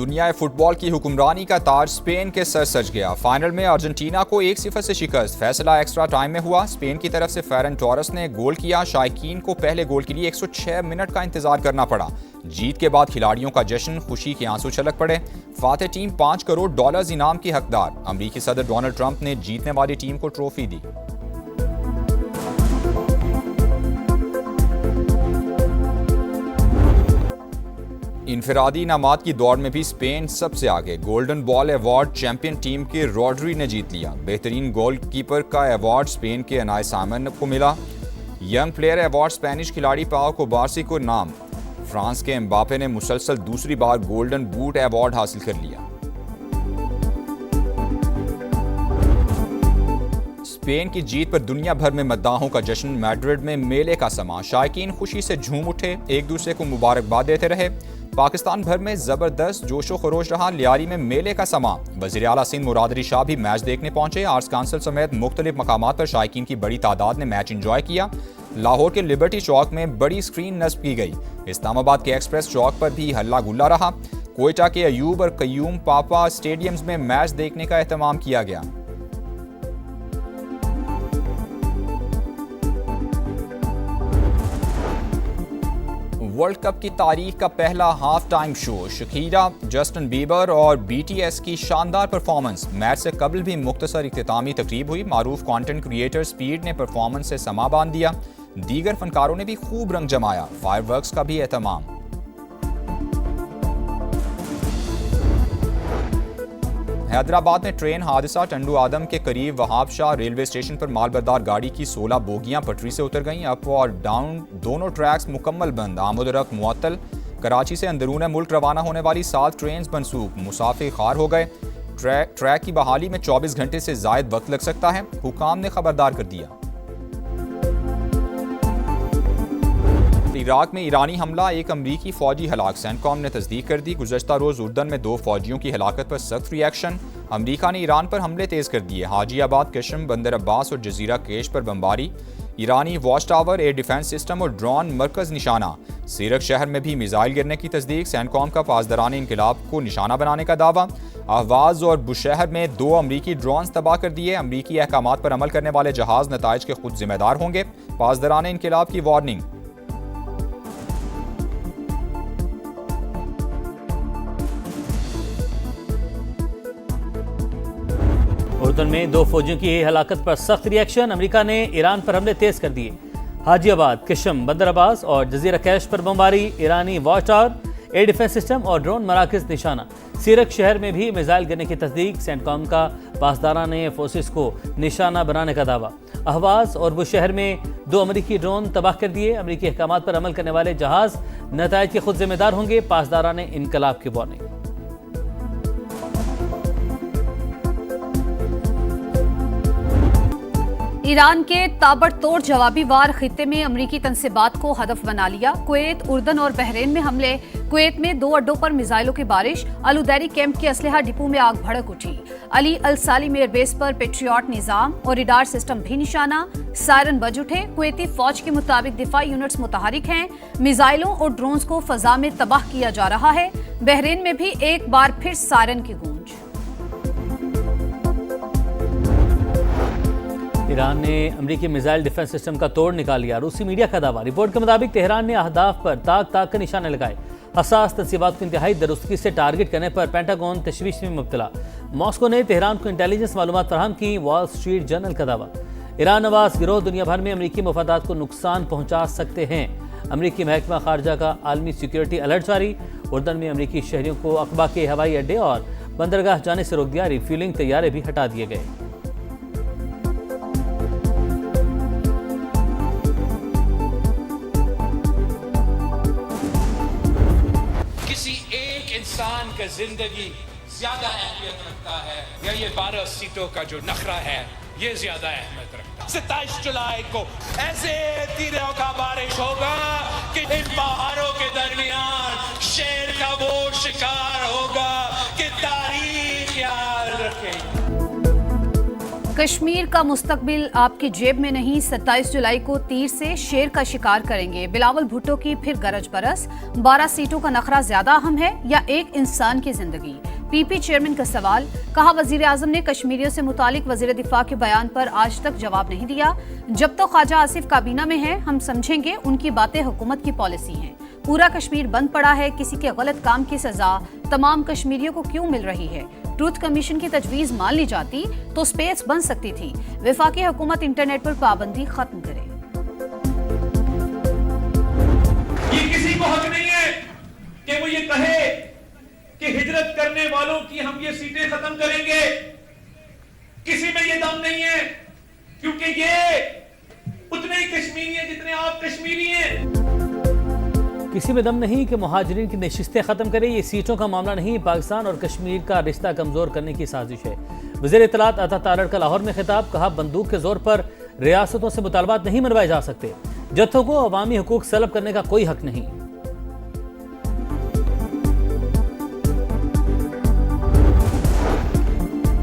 दुनिया फुटबॉल की हुक्मरानी का ताज स्पेन के सर सज गया। फाइनल में अर्जेंटीना को 1-0 से शिकस्त। फैसला एक्स्ट्रा टाइम में हुआ। स्पेन की तरफ से फेरन टोरेस ने गोल किया। शायकीन को पहले गोल के लिए 106 मिनट का इंतजार करना पड़ा। जीत के बाद खिलाड़ियों का जश्न, खुशी के आंसू छलक पड़े। फातेह टीम $5 करोड़ इनाम की हकदार। अमेरिकी सदर डोनाल्ड ट्रंप ने जीतने वाली टीम को ट्रॉफी दी। इनफरादी इनामात की दौड़ में भी स्पेन सबसे आगे। Golden ball award champion team के रॉड्री ने जीत लिया। बेहतरीन गोलकीपर का अवार्ड स्पेन के अनाय सामन को मिला। यंग प्लेयर अवार्ड स्पेनिश खिलाड़ी पाओ कोबार्सी को नाम। फ्रांस के एम्बापे ने मुसलसल दूसरी बार गोल्डन बूट अवार्ड हासिल कर लिया। स्पेन की जीत पर दुनिया भर में मद्दाहों का जश्न। मैड्रिड में मेले का समा। शायकीन खुशी से झूम उठे, एक दूसरे को मुबारकबाद देते रहे। पाकिस्तान भर में जबरदस्त जोशो खरोश रहा। लियारी में मेले का समा। वज़ीर आला सिंध मुराद अली शाह भी मैच देखने पहुंचे। आर्ट्स काउंसिल समेत मुख्तलिफ मकामात पर शायकीन की बड़ी तादाद ने मैच एंजॉय किया। लाहौर के लिबर्टी चौक में बड़ी स्क्रीन नस्ब की गई। इस्लामाबाद के एक्सप्रेस चौक पर भी हल्ला गुल्ला रहा। कोयटा के अयूब और कयूम पापा स्टेडियम्स में मैच देखने का एहतमाम किया गया। वर्ल्ड कप की तारीख का पहला half time show. Shakira, Justin Bieber और BTS की शानदार परफॉर्मेंस। मैच से कबल भी मुख्तसर इख्तितामी तकरीब हुई। मारूफ कंटेंट क्रिएटर स्पीड ने परफॉर्मेंस से समा बांध दिया। दीगर फनकारों ने भी खूब रंग जमाया। फायरवर्क्स का भी एहतमाम। हैदराबाद में ट्रेन हादसा। टंडू आदम के करीब वहाब शाह रेलवे स्टेशन पर मालबरदार गाड़ी की 16 बोगियां पटरी से उतर गईं। अप और डाउन दोनों ट्रैक्स मुकम्मल बंद। आमद-ओ-रफ्त मुअत्तल। कराची से अंदरून मुल्क रवाना होने वाली 7 ट्रेन मनसूख। मुसाफिर खार हो गए। ट्रैक की बहाली में 24 घंटे से जायद वक्त लग सकता है। हुकाम ने खबरदार कर दिया। इराक में ईरानी हमला, एक अमरीकी फौजी हलाक। सेंटकॉम ने तस्दीक कर दी। गुज़श्ता रोज़ उर्दन में 2 फौजियों की हलाकत पर सख्त रिएक्शन। अमरीका ने ईरान पर हमले तेज कर दिए। हाजियाबाद, कशम, बंदर अब्बास और जजीरा केश पर बमबारी। ईरानी watch tower, air defence system और ड्रोन मरकज निशाना। सीरक शहर में भी मिसाइल गिरने की तस्दीक। सेंटकॉम का पासदारान इनकलाब को निशाना बनाने का दावा। अहवाज और बुशहर में 2 अमरीकी ड्रोन तबाह कर दिए। अमरीकी अहकामात पर अमल करने वाले जहाज नताइज के खुद जिम्मेदार होंगे। पासदारान इनकलाब की वार्निंग। उर्दन में 2 फौजियों की हलाकत पर सख्त रिएक्शन। अमेरिका ने ईरान पर हमले तेज कर दिए। हाजियाबाद, कशम, बंदर अब्बास और जजीरा कैश पर बमबारी। ईरानी watch tower, air defence system और ड्रोन मराकज निशाना। सीरक शहर में भी मिसाइल गिरने की तस्दीक। सेंटकॉम का पासदारा ने फोर्सेस को निशाना बनाने का दावा। अहवाज और बुशहर में 2 अमरीकी ड्रोन तबाह कर दिए। अमरीकी अहकामात पर अमल करने वाले जहाज नताइज के खुद जिम्मेदार होंगे। पासदारा ने इनकलाब की वार्निंग। ईरान के ताबड़तोड़ जवाबी वार खित्ते में अमरीकी तनसीबात को हदफ बना लिया। कुवैत, उर्दन और बहरीन में हमले। कुवैत में 2 अड्डों पर मिसाइलों की बारिश। अलुदैरी कैंप के असलहा डिपो में आग भड़क उठी। अली अल सालिम एयरबेस पर पेट्रियट निजाम और रडार सिस्टम भी निशाना। सायरन बज उठे। कुवैती फौज के मुताबिक दिफाई यूनिट्स मुतहरिक हैं। मिसाइलों और ड्रोन्स को फजा में तबाह किया जा रहा है। बहरीन में भी एक बार फिर सायरन की गूंज। ईरान ने अमरीकी मिसाइल डिफेंस सिस्टम का तोड़ निकाल लिया। रूसी मीडिया का दावा। रिपोर्ट के मुताबिक तेहरान ने अहदाफ पर ताक कर निशाने लगाए। हसास तनसीबात को इंतहाई दुरुस्तगी से टारगेट करने पर पेंटागन तशवीश में मुब्तला। मॉस्को ने तेहरान को इंटेलिजेंस मालूमात फराहम की। वॉल स्ट्रीट जर्नल का दावा। ईरान नवाज गिरोह दुनिया भर में अमरीकी मफादात को नुकसान पहुंचा सकते हैं। अमरीकी महकमा खारजा का आलमी सिक्योरिटी अलर्ट जारी। उर्दन में अमरीकी शहरियों को अकबा के हवाई अड्डे और बंदरगाह जाने से रोक दिया। रिफ्यूलिंग तैयारे भी हटा दिए गए। इंसान का जिंदगी ज्यादा अहमियत रखता है या ये 12 सीटों का जो नखरा है ये ज्यादा अहमियत रखता है। 27 जुलाई को ऐसे तीरों का बारिश होगा कि इन पहाड़ों के दरमियान शेर का वो शिकार होगा कि तारीख याद रखेगी। कश्मीर का मुस्तकबिल आपकी जेब में नहीं, 27 जुलाई को तीर से शेर का शिकार करेंगे। बिलावल भुट्टो की फिर गरज बरस। 12 सीटों का नखरा ज्यादा अहम है या एक इंसान की जिंदगी? पीपी चेयरमैन का सवाल। कहा, वजीर आजम ने कश्मीरियों से मुतालिक वजीर दिफा के बयान पर आज तक जवाब नहीं दिया। जब तो ख्वाजा आसिफ काबीना में है, हम समझेंगे उनकी बातें हुकूमत की पॉलिसी हैं। पूरा कश्मीर बंद पड़ा है, किसी के गलत काम की सजा तमाम कश्मीरियों को क्यों मिल रही है? ट्रूथ कमीशन की तजवीज मान ली जाती तो स्पेस बन सकती थी। वफाकी हुकूमत इंटरनेट पर पाबंदी खत्म करे। ये किसी को हक नहीं है कि वो ये कहे कि हिजरत करने वालों की हम ये सीटें खत्म करेंगे। किसी में ये दम नहीं है, क्योंकि ये उतने ही कश्मीरी हैं जितने आप कश्मीरी हैं। किसी में दम नहीं कि मुहाजिरीन की नशिस्तें ख़त्म करे। ये सीटों का मामला नहीं, पाकिस्तान और कश्मीर का रिश्ता कमज़ोर करने की साजिश है। वज़ीर इत्तलात अता तारड़ का लाहौर में खिताब। कहा, बंदूक के जोर पर रियासतों से मुतालबात नहीं मनवाए जा सकते। जत्थों को अवामी हुकूक सलब करने का कोई हक नहीं।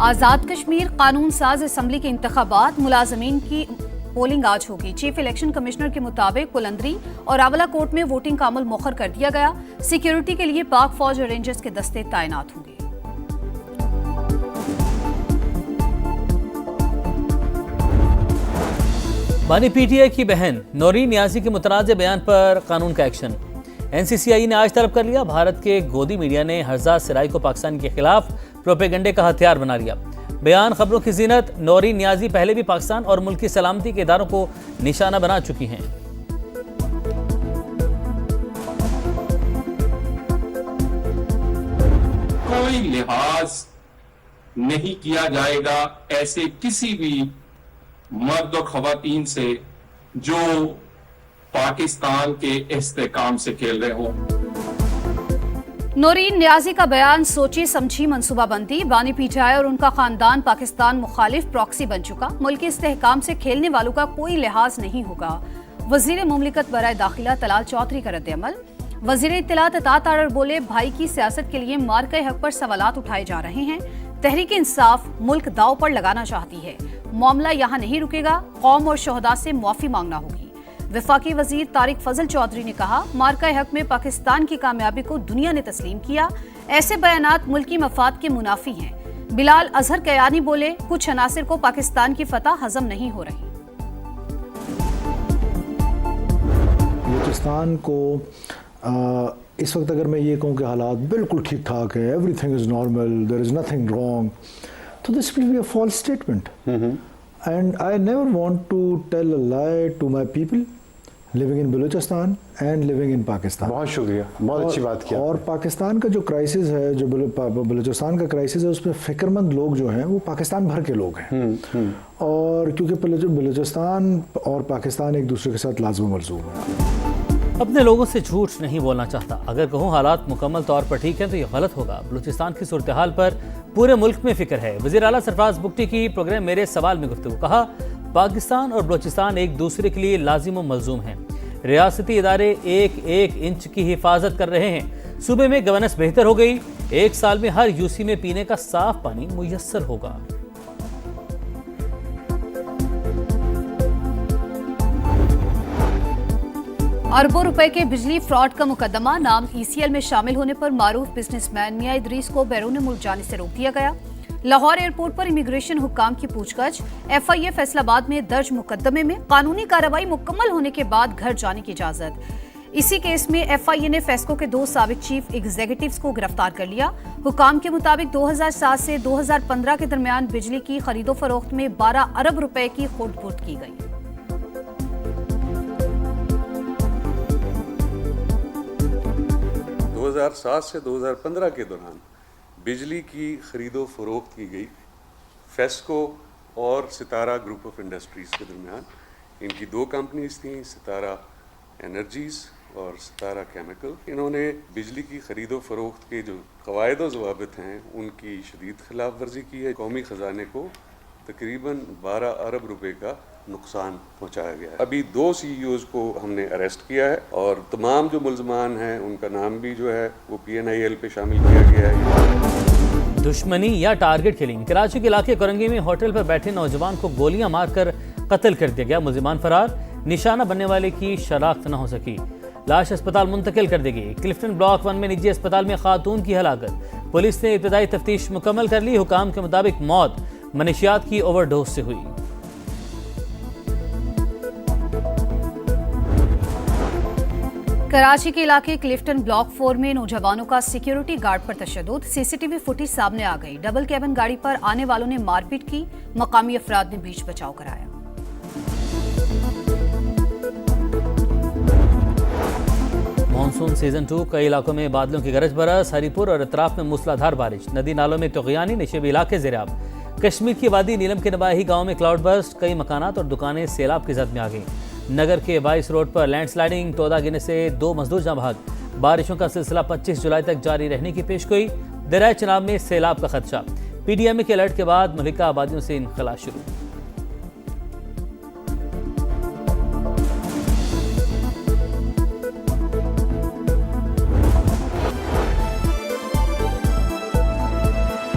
आज़ाद कश्मीर कानून साज असम्बली के इंतखाबात, मुलाजमीन की पोलिंग आज होगी। चीफ इलेक्शन कमिश्नर के मुताबिक कुलंदरी और आंवला कोर्ट में वोटिंग का अमल मौखर कर दिया गया। सिक्योरिटी के लिए पाक फौज और रेंजर्स के दस्ते तैनात होंगे। बानी पीटीआई की बहन नौरीन नियाजी के मुतनाज़ बयान पर कानून का एक्शन। एनसीसीआई ने आज तलब कर लिया। भारत के गोदी मीडिया ने हर्जाद सिराई को पाकिस्तान के खिलाफ प्रोपेगेंडे का हथियार बना लिया। बयान खबरों की जीनत। नौरीन नियाजी पहले भी पाकिस्तान और मुल्क की सलामती के इदारों को निशाना बना चुकी हैं। कोई लिहाज नहीं किया जाएगा ऐसे किसी भी मर्द और खवातीन से जो पाकिस्तान के इस्तेकाम से खेल रहे हो। नौरीन नियाजी का बयान सोची समझी मंसूबाबंदी। बानी पीटीआई और उनका खानदान पाकिस्तान मुखालिफ प्रॉक्सी बन चुका। मुल्की इस्तेहकाम से खेलने वालों का कोई लिहाज नहीं होगा। वजीर मुमलिकत बराए दाखिला तलाल चौधरी का रद्द-ए-अमल। वजीर इत्तलात अता तारड़ बोले, भाई की सियासत के लिए मार्के हक पर सवालात उठाए जा रहे हैं। तहरीक इंसाफ मुल्क दाव पर लगाना चाहती है। मामला यहाँ नहीं रुकेगा, कौम और शोहदा से मुआफी मांगना होगी। वफाकी वजीर तारिक फजल चौधरी ने कहा, मार्का हक में पाकिस्तान की कामयाबी को दुनिया ने तस्लीम किया। ऐसे बयानात मुल्की मफाद के मुनाफी हैं। बिलाल अजहर कयानी बोले, कुछ अनासिर को पाकिस्तान की फतह हजम नहीं हो रही। बलूचिस्तान को इस वक्त अगर मैं ये कहूँ कि हालात बिल्कुल ठीक ठाक है, everything is normal, there is nothing wrong, तो this will be a false statement. And I never want to tell a lie to my people living in Balochistan and living in Pakistan. बहुत शुक्रिया, बहुत अच्छी बात किया। और पाकिस्तान का जो क्राइसिस है, जो बलूचिस्तान का क्राइसिस है, उसमें फ़िक्रमंद लोग जो हैं वो पाकिस्तान भर के लोग हैं। और क्योंकि बलूचिस्तान और पाकिस्तान एक दूसरे के साथ लाज़िम मलज़ूम है। अपने लोगों से झूठ नहीं बोलना चाहता। अगर कहूँ हालात मुकम्मल तौर पर ठीक है तो ये गलत होगा। बलूचिस्तान की सूरत हाल पर पूरे मुल्क में फिक्र है। वज़ीर आला सरफराज बुगटी की प्रोग्राम मेरे सवाल में गुफ्तगू। कहा, पाकिस्तान और बलूचिस्तान एक दूसरे के लिए लाजिम व मलजूम हैं। रियासती इदारे एक एक इंच की हिफाजत कर रहे हैं। सूबे में गवर्नेंस बेहतर हो गई। 1 साल में हर यूसी में पीने का साफ पानी मुयस्सर होगा। अरबों रुपए के बिजली फ्रॉड का मुकदमा। नाम ईसीएल में शामिल होने पर मारूफ बिजनेसमैन मियां इदरीस को बैरून मुल्क जाने से रोक दिया गया। लाहौर एयरपोर्ट पर इमिग्रेशन हुक्काम की पूछताछ। एफआईए फैसलाबाद में दर्ज मुकदमे में कानूनी कार्रवाई मुकम्मल होने के बाद घर जाने की इजाजत। इसी केस में एफआईए ने फेस्को के 2 साबिक चीफ एग्जीक्यूटिव्स को गिरफ्तार कर लिया। हुक्काम के मुताबिक 2007 से 2015 के दरमियान बिजली की खरीदो फरोख्त में 12 अरब रुपए की खुर्द-बुर्द की गई। 2007 से 2015 के दौरान बिजली की खरीदो फरोख्त की गई फेस्को और सितारा ग्रुप ऑफ इंडस्ट्रीज़ के दरमियान। इनकी 2 कंपनीज थीं, सितारा एनर्जीज़ और सितारा केमिकल। इन्होंने बिजली की खरीदो फरोख्त के जो क़वायद व ज़वाबित हैं उनकी शदीद खिलाफ वर्जी की है। कौमी ख़जाने को तकरीबन 12 अरब रुपए का नुकसान पहुंचाया गया है। अभी 2 CEOs को हमने अरेस्ट किया है और तमाम जो मुल्ज़मान हैं उनका नाम भी जो है वो PNIL पे शामिल किया गया है। दुश्मनी या टारगेट किलिंग। कराची के इलाके करंगी में होटल पर बैठे नौजवान को गोलियां मारकर कत्ल कर दिया गया। मुलजिमान फरार, निशाना बनने वाले की शनाख्त न हो सकी। लाश अस्पताल मुंतकिल कर दी गई। क्लिफ्टन ब्लॉक 1 में निजी अस्पताल में खातून की हलाकत। पुलिस ने इब्तदाई तफ्तीश मुकम्मल कर ली। हुकाम के मुताबिक मौत मनशियात की ओवरडोज से हुई। कराची के इलाके क्लिफ्टन ब्लॉक 4 में नौजवानों का सिक्योरिटी गार्ड पर तशद्दुद। सीसीटीवी फुटेज सामने आ गई। डबल कैबिन गाड़ी पर आने वालों ने मारपीट की। मकामी अफराद ने बीच बचाव कराया। मानसून सीजन 2 कई इलाकों में बादलों की गरज बरस। हरीपुर और अतराफ में मूसलाधार बारिश। नदी नालों में तुग़यानी, निशेबी इलाके ज़ेराब। कश्मीर की वादी नीलम के नवाही गांव में क्लाउड बर्स्ट। कई मकानात और दुकानें सैलाब की जद में आ गईं। नगर के 22 रोड पर लैंडस्लाइडिंग, तोदा गिरने से 2 मजदूर जाँ भाग। बारिशों का सिलसिला 25 जुलाई तक जारी रहने की पेशगोई। दरिया चनाब में सैलाब का खदशा। PDMA के अलर्ट के बाद मलिका आबादियों से इनखला शुरू।